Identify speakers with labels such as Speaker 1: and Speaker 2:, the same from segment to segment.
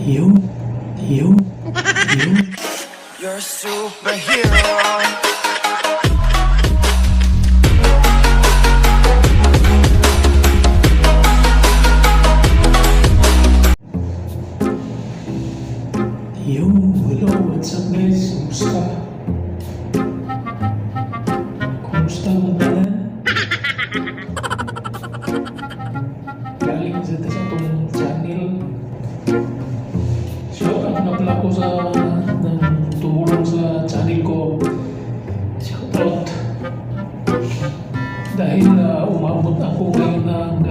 Speaker 1: You, you, you.
Speaker 2: You're a superhero.
Speaker 1: Yo, hello, what's up guys? Kumusta? Kumusta ang dalan? Galing sa itong channel. Shout out na pala ko sa tumulong sa channel ko. Shout out. Dahil umabot ako ngayon ng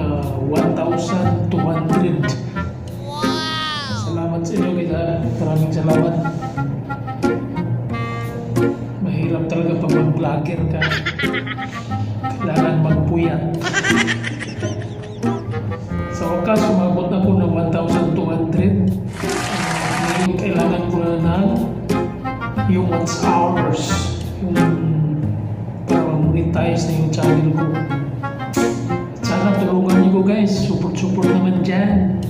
Speaker 1: 1,200. Salamat sa inyo guys. Maraming salamat. Mahirap talaga pag mag-vlogger ka. Kailangan magpuyat. Sa wakas, umabot na ko ng 1,200. Ngayon, kailangan ko na ng yung watch hours. Yung para monetize na yung channel ko. Sana tulungan niyo ko guys. Support naman dyan.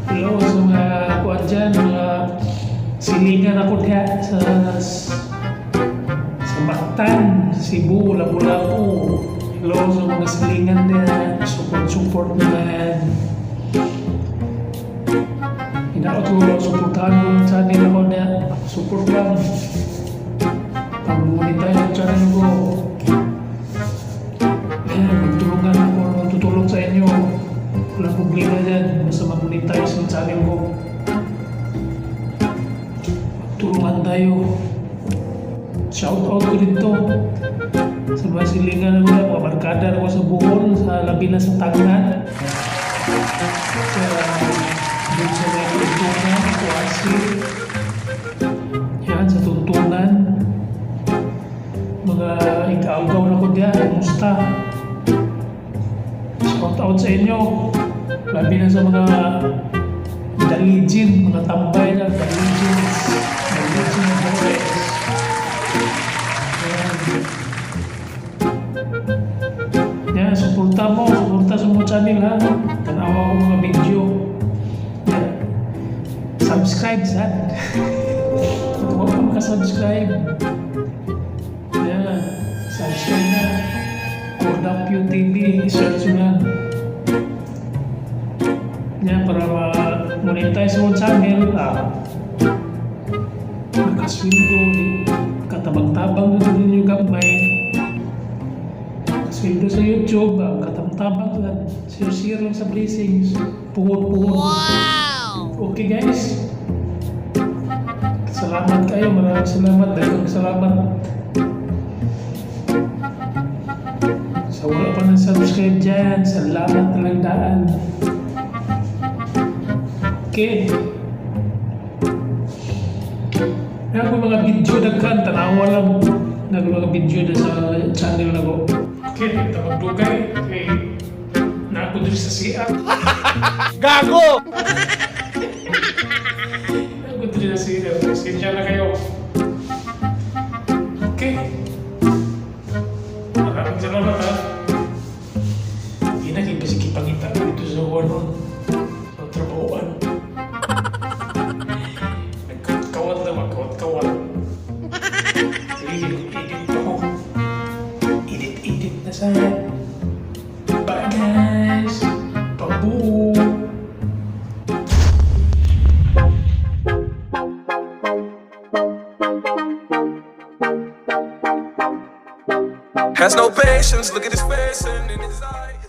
Speaker 1: Hello sa mga kuwan dyan, mga silingan ako diya sa Mactan, Cebu, Lapu-Lapu. Hello sa mga silingan diya, support naman. Hinaot ko, supportahan ko yung channel ako diya, support lang. Pag-monetize yung channel ko. Magtulungan ako, magtutulong sa inyo. Walang problema dyan, basta mag-monetize yung channel ko. Tulungan tayo. Shout out ko dito sa mga silingan ko, mga barkada ko sa Bohol, sa labi na sa Tagnan. Doon sa mga tuntunan, Kuwasi. Yan, sa tuntunan. Mga ikaagaw na ko dyan, kumusta? Shout out sa inyo. Labi na sa mga daligin, mga tambay na daligin na boys. Yan, suporta sa mga channel ha. Tanawa ko mga video. Yan. Subscribe sa. Huwag ka makasubscribe. Yan, subscribe na. Cordapio TV, search mo lang. Yan, para ma-monetize mo channel, nakasweldo, katabang-tabang na din yung gamay. Nakasweldo sa YouTube, katabang-tabang lang, share lang sa blessings, puhod-puhod. Wow! Okay guys, salamat kayo, maraming salamat, dagang salamat. Sa wala pa ng subscribe dyan, salamat talang daan. Okay. Kaya ko mga video daghan, tanawa lang. Mga video na sa channel na ko. Okay, magdugay. Okay. Naako dito sa CR.
Speaker 3: Gago!
Speaker 1: Naako dito sa CR. Pasensya na kayo. Okay. Maraming salamat ha. Hindi na kayo kasi kipangita dito sa Warnon. Sa trabahoan. Kawat. Edit ako. Edit na sa. Bye guys. Pabu.
Speaker 2: Has no patience, look at his face and in his eyes.